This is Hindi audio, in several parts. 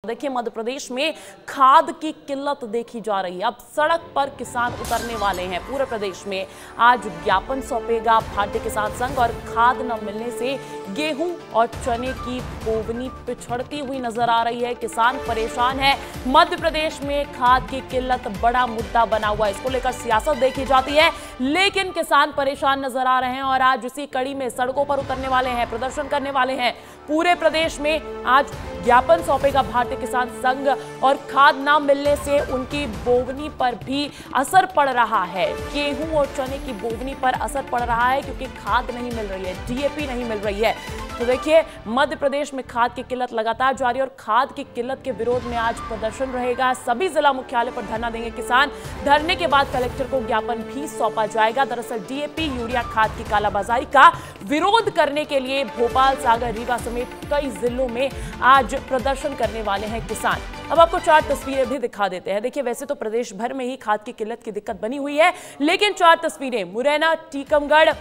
देखिए, मध्य प्रदेश में खाद की किल्लत देखी जा रही है। अब सड़क पर किसान उतरने वाले हैं। पूरे प्रदेश में आज ज्ञापन सौंपेगा भारतीय किसान संघ और खाद न मिलने से गेहूं और चने की बोवनी पिछड़ती हुई नजर आ रही है। किसान परेशान है। मध्य प्रदेश में खाद की किल्लत बड़ा मुद्दा बना हुआ है। इसको लेकर सियासत देखी जाती है, लेकिन किसान परेशान नजर आ रहे हैं और आज उसी कड़ी में सड़कों पर उतरने वाले हैं, प्रदर्शन करने वाले हैं। पूरे प्रदेश में आज ज्ञापन सौंपेगा भारतीय किसान संघ और खाद ना मिलने से उनकी बोवनी पर भी असर पड़ रहा है। गेहूं और चने की बोवनी पर असर पड़ रहा है क्योंकि खाद नहीं मिल रही है, डीएपी नहीं मिल रही है। तो देखिए, मध्य प्रदेश में खाद की किल्लत लगातार जारी है और खाद की किल्लत के विरोध में आज प्रदर्शन रहेगा। सभी जिला मुख्यालय पर धरना देंगे किसान। धरने के बाद कलेक्टर को ज्ञापन भी सौंपा जाएगा। दरअसल डीएपी यूरिया खाद की कालाबाजारी का विरोध करने के लिए भोपाल, सागर, रीवा समेत कई जिलों में आज प्रदर्शन करने वाले हैं किसान। अब आपको 4 तस्वीरें भी दिखा देते हैं। देखिए, वैसे तो प्रदेश भर में ही खाद की किल्लत की दिक्कत बनी हुई है, लेकिन 4 तस्वीरें मुरैना, टीकमगढ़,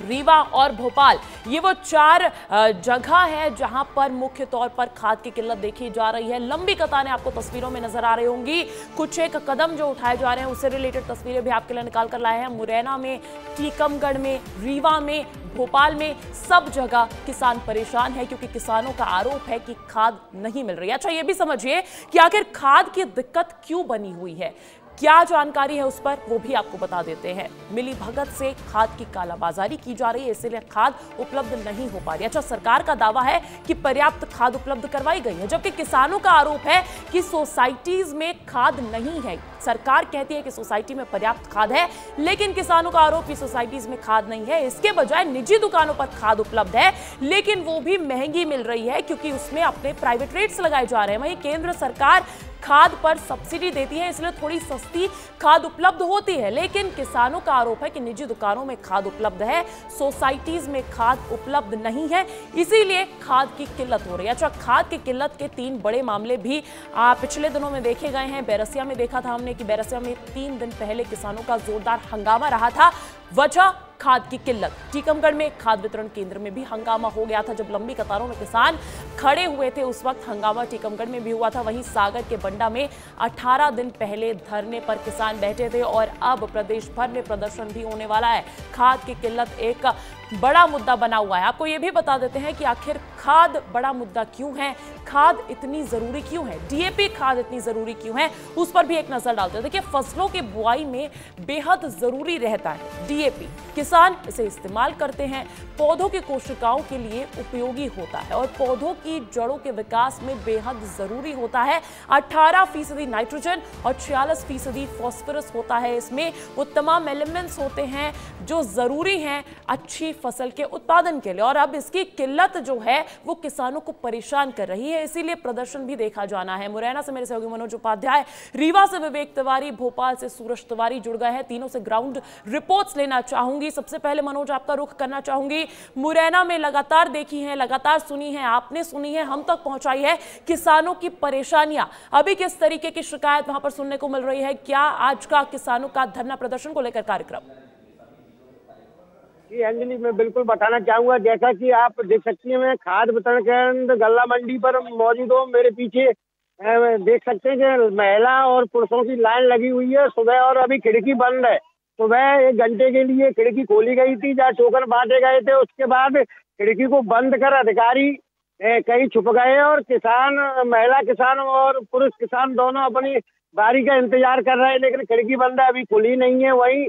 रीवा और भोपाल, ये वो 4 जगह है जहां पर मुख्य तौर पर खाद की किल्लत देखी जा रही है। लंबी कतारें आपको तस्वीरों में नजर आ रही होंगी। कुछ एक कदम जो उठाए जा रहे हैं उससे रिलेटेड तस्वीरें भी आपके लिए निकाल कर लाए हैं। मुरैना में, टीकमगढ़ में, रीवा में, भोपाल में, सब जगह किसान परेशान है क्योंकि किसानों का आरोप है कि खाद नहीं मिल रही है। अच्छा, ये भी समझिए कि आखिर खाद की दिक्कत क्यों बनी हुई है, क्या जानकारी है उस पर, वो भी आपको बता देते हैं। मिली भगत से खाद की कालाबाजारी की जा रही है, इसलिए खाद उपलब्ध नहीं हो पा रही। अच्छा, सरकार का दावा है कि पर्याप्त खाद उपलब्ध करवाई गई है, जबकि किसानों का आरोप है कि सोसाइटीज में खाद नहीं है। सरकार कहती है कि सोसाइटी में पर्याप्त खाद है, लेकिन किसानों का आरोप कि सोसाइटीज में खाद नहीं है। इसके बजाय निजी दुकानों पर खाद उपलब्ध है, लेकिन वो भी महंगी मिल रही है क्योंकि उसमें अपने प्राइवेट रेट्स लगाए जा रहे हैं। वहीं केंद्र सरकार खाद पर सब्सिडी देती है, इसलिए थोड़ी सस्ती खाद उपलब्ध होती है, लेकिन किसानों का आरोप है कि निजी दुकानों में खाद उपलब्ध है, सोसाइटीज में खाद उपलब्ध नहीं है, इसीलिए खाद की किल्लत हो रही है। अच्छा, खाद की किल्लत के 3 बड़े मामले भी पिछले दिनों में देखे गए हैं। बैरसिया में देखा था हमने कि बैरसिया में 3 दिन पहले किसानों का जोरदार हंगामा रहा था, वजह खाद की किल्लत। टीकमगढ़ में खाद वितरण केंद्र में भी हंगामा हो गया था। जब लंबी कतारों में किसान खड़े हुए थे उस वक्त हंगामा टीकमगढ़ में भी हुआ था। वहीं सागर के बंडा में 18 दिन पहले धरने पर किसान बैठे थे और अब प्रदेश भर में प्रदर्शन भी होने वाला है। खाद की किल्लत एक बड़ा मुद्दा बना हुआ है। आपको ये भी बता देते हैं कि आखिर खाद बड़ा मुद्दा क्यों है, खाद इतनी जरूरी क्यों है, डीएपी खाद इतनी जरूरी क्यों है, उस पर भी एक नजर डालते हैं। देखिए, फसलों की बुआई में बेहद जरूरी रहता है डीएपी। किसान इसे इस्तेमाल करते हैं, पौधों की कोशिकाओं के लिए उपयोगी होता है और पौधों की जड़ों के विकास में बेहद जरूरी होता है। 18% नाइट्रोजन और 46% फास्फोरस होता है। इसमें वो तमाम एलिमेंट्स होते हैं जो जरूरी हैं अच्छी फसल के उत्पादन के लिए। और अब इसकी किल्लत जो है वो किसानों को परेशान कर रही है, इसीलिए प्रदर्शन भी देखा जाना है। मुरैना से मेरे सहयोगी मनोज उपाध्याय, रीवा से विवेक तिवारी, भोपाल से सूरज तिवारी जुड़ गए हैं। तीनों से ग्राउंड रिपोर्ट्स लेना चाहूंगी। सबसे पहले मनोज, आपका रुख करना चाहूंगी। मुरैना में लगातार देखी है, लगातार सुनी है, आपने सुनी है, हम तक पहुंचाई है किसानों की परेशानियां। अभी किस तरीके की शिकायत वहां पर सुनने को मिल रही है? क्या आज का किसानों का धरना प्रदर्शन को लेकर कार्यक्रम? जी अंजलि, मैं बिल्कुल बताना चाहूंगा। जैसा कि आप देख सकती हैं, मैं खाद वितरण केंद्र गल्ला मंडी पर मौजूद हूँ। मेरे पीछे देख सकते हैं कि महिला और पुरुषों की लाइन लगी हुई है सुबह, और अभी खिड़की बंद है। सुबह 1 घंटे के लिए खिड़की खोली गई थी जहाँ टोकन बांटे गए थे। उसके बाद खिड़की को बंद कर अधिकारी कहीं छुप गए और किसान, महिला किसान और पुरुष किसान दोनों अपनी बारी का इंतजार कर रहे हैं, लेकिन खिड़की बंद है, अभी खुली नहीं है। वहीं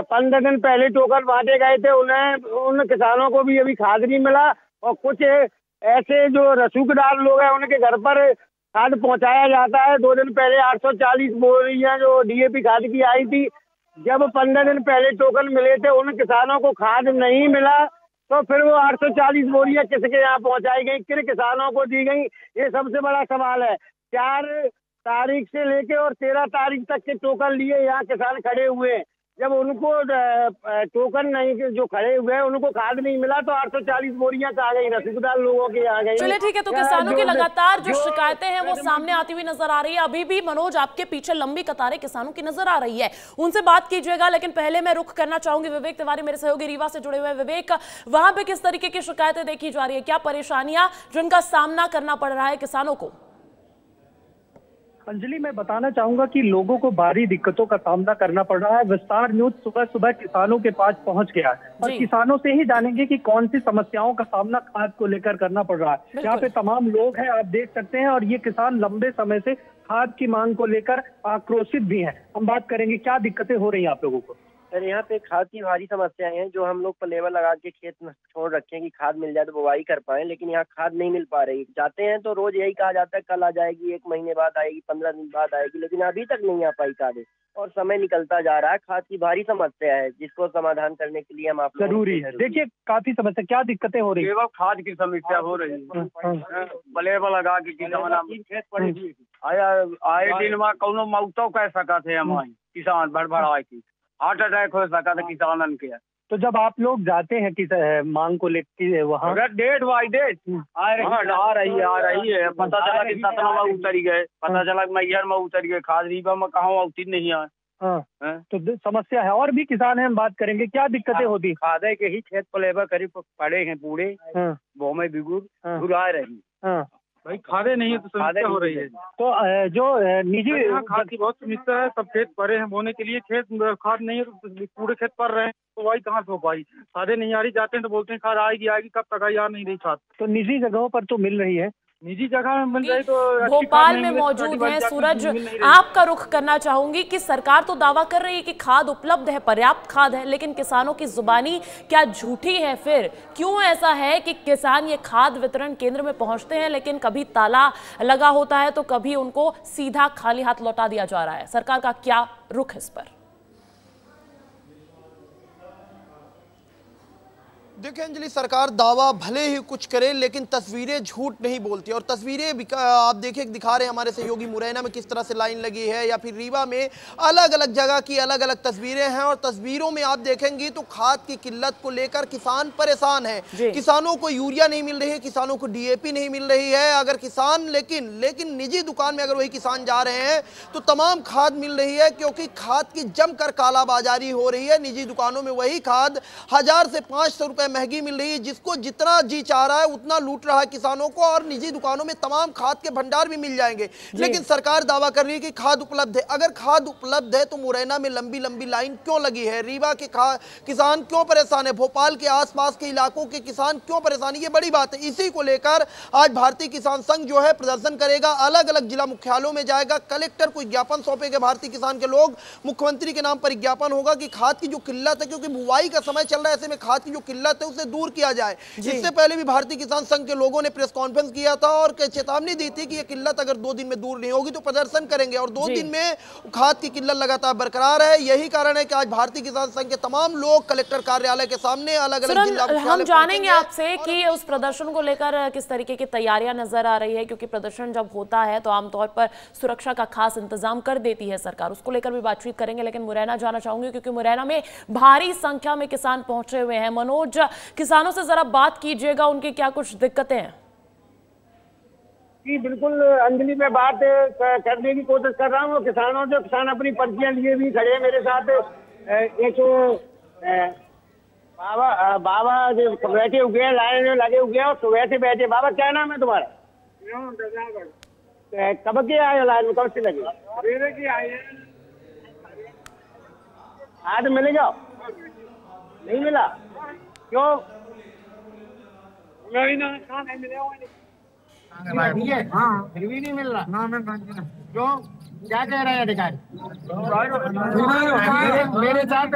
15 दिन पहले टोकन बांटे गए थे, उन किसानों को भी अभी खाद नहीं मिला। और कुछ ऐसे जो रसूखदार लोग हैं उनके घर पर खाद पहुंचाया जाता है। 2 दिन पहले 840 बोरियां जो डीएपी खाद की आई थी, जब 15 दिन पहले टोकन मिले थे उन किसानों को खाद नहीं मिला, तो फिर वो 840 बोरियां किसके यहाँ पहुंचाई गई, किन किसानों को दी गई, ये सबसे बड़ा सवाल है। 4 तारीख से लेके और 13 तारीख तक के टोकन लिए यहाँ किसान खड़े हुए हैं। जब उनको टोकन नहीं, जो खड़े हुए हैं उनको खाद नहीं मिला, तो 840 बोरियां आ गई, रसूखदार लोगों के आ गई। चलिए ठीक है, तो किसानों की लगातार जो शिकायतें हैं वो सामने आती हुई नजर आ रही है। अभी भी मनोज, आपके पीछे लंबी कतारें किसानों की नजर आ रही है, उनसे बात कीजिएगा। लेकिन पहले मैं रुख करना चाहूंगी विवेक तिवारी, मेरे सहयोगी रीवा से जुड़े हुए। विवेक, वहां पे किस तरीके की शिकायतें देखी जा रही है, क्या परेशानियां जिनका सामना करना पड़ रहा है किसानों को? अंजलि, मैं बताना चाहूंगा कि लोगों को भारी दिक्कतों का सामना करना पड़ रहा है। विस्तार न्यूज सुबह सुबह किसानों के पास पहुंच गया है और किसानों से ही जानेंगे कि कौन सी समस्याओं का सामना खाद को लेकर करना पड़ रहा है। यहाँ पे तमाम लोग हैं, आप देख सकते हैं, और ये किसान लंबे समय से खाद की मांग को लेकर आक्रोशित भी हैं। हम बात करेंगे क्या दिक्कतें हो रही हैं आप लोगों को। सर, यहाँ पे खाद की भारी समस्याएं हैं। जो हम लोग लेबर लगा के खेत में छोड़ रखे हैं कि खाद मिल जाए तो बुवाई कर पाए, लेकिन यहाँ खाद नहीं मिल पा रही। जाते हैं तो रोज यही कहा जाता है कल आ जाएगी, 1 महीने बाद आएगी, 15 दिन बाद आएगी, लेकिन अभी तक नहीं आ पाई खाद और समय निकलता जा रहा है। खाद की भारी समस्या है जिसको समाधान करने के लिए हम आप जरूरी है। देखिए, काफी समस्या, क्या दिक्कतें हो रही है? खाद की समस्या हो रही है। लेबर लगा के किसान आए दिन में कौनो मौतो कह सका थे हमारे किसान भड़बड़ा की हार्ट अटैक हो सका था किसानन के। तो जब आप लोग जाते हैं किस मांग को लेकर वहाँ डेट बाई डेट आ रही है। पता चला कि सतना में उतर गए, पता चला कि मैहर में उतर गए, खाद रीबा में कहाँ उतर नहीं आए। तो समस्या है। और भी किसान हैं, हम बात करेंगे क्या दिक्कतें होती। खादे के ही खेत पर लेबर करीब पड़े हैं पूरे बोमे बिगुर घुरा रही भाई, खादे नहीं है तो समस्या हो रही है। तो जो निजी खाद की बहुत समस्या है। सब खेत पड़े हैं बोने के लिए, खेत खाद नहीं है तो पूरे खेत पड़ रहे हैं, तो वही कहाँ से हो पाई। खादे नहीं आ रही, जाते हैं तो बोलते हैं खाद आएगी, कब तक आई, आ नहीं रही खाद। तो निजी जगहों पर तो मिल रही है, निजी जगह में मिल रही। तो भोपाल में मौजूद है सूरज, आपका रुख करना चाहूंगी कि सरकार तो दावा कर रही है कि खाद उपलब्ध है, पर्याप्त खाद है, लेकिन किसानों की जुबानी क्या झूठी है? फिर क्यों ऐसा है कि किसान ये खाद वितरण केंद्र में पहुंचते हैं लेकिन कभी ताला लगा होता है तो कभी उनको सीधा खाली हाथ लौटा दिया जा रहा है? सरकार का क्या रुख इस पर? देखिए अंजलि, सरकार दावा भले ही कुछ करे लेकिन तस्वीरें झूठ नहीं बोलती। और तस्वीरें आप देखिए दिखा रहे हैं हमारे सहयोगी, मुरैना में किस तरह से लाइन लगी है, या फिर रीवा में अलग अलग जगह की अलग अलग तस्वीरें हैं। और तस्वीरों में आप देखेंगी तो खाद की किल्लत को लेकर किसान परेशान है। किसानों को यूरिया नहीं मिल रही है, किसानों को डीएपी नहीं मिल रही है। अगर किसान लेकिन निजी दुकान में अगर वही किसान जा रहे हैं तो तमाम खाद मिल रही है, क्योंकि खाद की जमकर कालाबाजारी हो रही है। निजी दुकानों में वही खाद 1000 से 500 रुपए महंगी मिल रही है, जिसको जितना जी चाह रहा है उतना लूट रहा है किसानों को। और निजी दुकानों में तमाम खाद के भंडार भी मिल जाएंगे, लेकिन सरकार दावा कर रही है कि खाद उपलब्ध है। अगर खाद उपलब्ध है तो मुरैना में लंबी लंबी लाइन क्यों लगी है? रीवा के किसान क्यों परेशान है? भोपाल के आसपास के इलाकों के किसान क्यों परेशान है? ये बड़ी बात है। इसी को लेकर आज भारतीय किसान संघ जो है प्रदर्शन करेगा, अलग अलग जिला मुख्यालयों में जाएगा, कलेक्टर को ज्ञापन सौंपेंगे भारतीय किसान के लोग। मुख्यमंत्री के नाम पर ज्ञापन होगा कि खाद की जो किल्लत है, क्योंकि बुवाई का समय चल रहा है, ऐसे में खाद की जो किल्लत है उसे दूर किया जाए। इससे पहले भी भारतीय किसान संघ के लोगों ने प्रेस कॉन्फ्रेंस किया था और चेतावनी दी थी कि यह किल्लत अगर 2 दिन में दूर नहीं होगी तो प्रदर्शन करेंगे। और 2 दिन में खाद की किल्लत लगातार बरकरार है। यही कारण है कि आज भारतीय किसान संघ के तमाम लोग कलेक्टर कार्यालय के सामने अलग अलग जिला हम जानेंगे आपसे कि उस प्रदर्शन को लेकर किस तरीके की तैयारियां नजर आ रही है, क्योंकि प्रदर्शन जब होता है तो आमतौर पर सुरक्षा का खास इंतजाम कर देती है सरकार, उसको लेकर भी बातचीत करेंगे। लेकिन मुरैना जाना चाहूंगी क्योंकि मुरैना में भारी संख्या में किसान पहुंचे हुए हैं। मनोज, किसानों से जरा बात कीजिएगा, उनकी क्या कुछ दिक्कतें हैं? जी बिल्कुल अंजलि, मैं बात करने की कोशिश कर रहा हूँ किसानों से। किसान अपनी पर्चियां लिए भी खड़े हैं मेरे साथ। एक बाबा जो बैठे हुए हैं, लाइन में लगे हुए हैं और सुबह से बैठे। बाबा क्या नाम है तुम्हारा? कब के आए लाइन में, कब से लगे? आज मिलेगा? नहीं मिला, क्यों? नहीं मिला, हाँ फिर भी नहीं मिल रहा। क्यों, क्या कह रहे हैं अधिकारी? मेरे साथ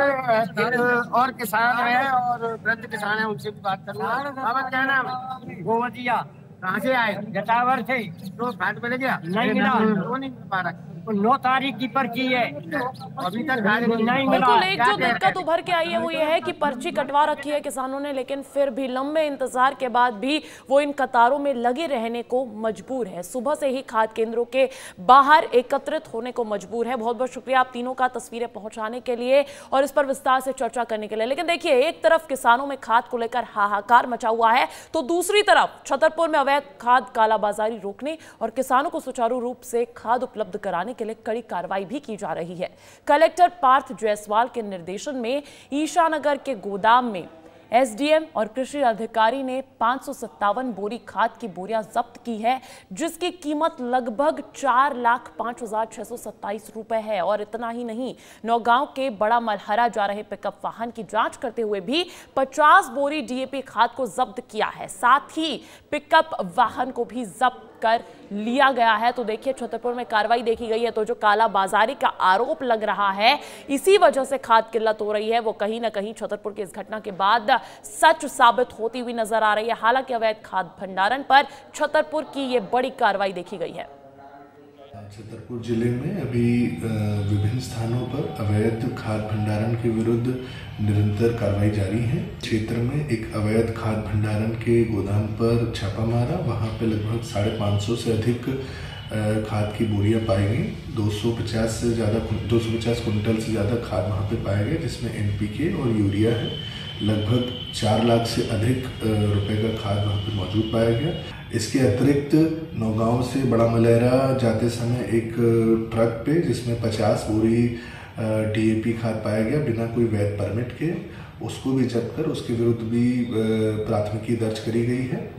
और किसान है और वृद्ध किसान है, उनसे भी बात कर रहा हूँ। क्या नाम है? गोवतिया। कहाँ से आए? जटावर से। तो खाद मिल गया? नहीं मिला, वो नहीं मिल पा रहा। 9 तारीख की पर्ची है, अभी तक नहीं मिला। बिल्कुल, एक जो दिक्कत उभर के आई है वो ये है कि पर्ची कटवा रखी है किसानों ने, लेकिन फिर भी लंबे इंतजार के बाद भी वो इन कतारों में लगे रहने को मजबूर है। सुबह से ही खाद केंद्रों के बाहर एकत्रित होने को मजबूर है। बहुत बहुत शुक्रिया आप तीनों का तस्वीरें पहुंचाने के लिए और इस पर विस्तार से चर्चा करने के लिए। लेकिन देखिए, एक तरफ किसानों में खाद को लेकर हाहाकार मचा हुआ है, तो दूसरी तरफ छतरपुर में अवैध खाद कालाबाजारी रोकने और किसानों को सुचारू रूप से खाद उपलब्ध कराने के लिए कड़ी कार्रवाई भी की जा रही है। कलेक्टर पार्थ जायसवाल के निर्देशन में ईशानगर के गोदाम में एसडीएम और कृषि अधिकारी ने 557 बोरी खाद की बोरियां जब्त की है, जिसकी कीमत लगभग 4,05,627 रुपए है। और इतना ही नहीं, नौगांव के बड़ा मलहरा जा रहे पिकअप वाहन की जांच करते हुए भी 50 बोरी डीएपी खाद को जब्त किया है। साथ ही पिकअप वाहन को भी जब्त कर लिया गया है। तो देखिए, छतरपुर में कार्रवाई देखी गई है। तो जो काला बाजारी का आरोप लग रहा है, इसी वजह से खाद किल्लत हो रही है, वो कहीं ना कहीं छतरपुर की इस घटना के बाद सच साबित होती हुई नजर आ रही है। हालांकि अवैध खाद भंडारण पर छतरपुर की ये बड़ी कार्रवाई देखी गई है। छतरपुर जिले में अभी विभिन्न स्थानों पर अवैध खाद भंडारण के विरुद्ध निरंतर कार्रवाई जारी है। क्षेत्र में एक अवैध खाद भंडारण के गोदाम पर छापा मारा, वहां पे लगभग 550 से अधिक खाद की बोरियां पाई गई। 250 कुंटल से ज़्यादा खाद वहां पे पाया गया, जिसमें एनपीके और यूरिया है। लगभग 4 लाख से अधिक रुपए का खाद वहां पे मौजूद पाया गया। इसके अतिरिक्त नौगांव से बड़ा मलहरा जाते समय एक ट्रक पे, जिसमें 50 बोरी डीएपी खाद पाया गया बिना कोई वैध परमिट के, उसको भी जब्त कर उसके विरुद्ध भी प्राथमिकी दर्ज करी गई है।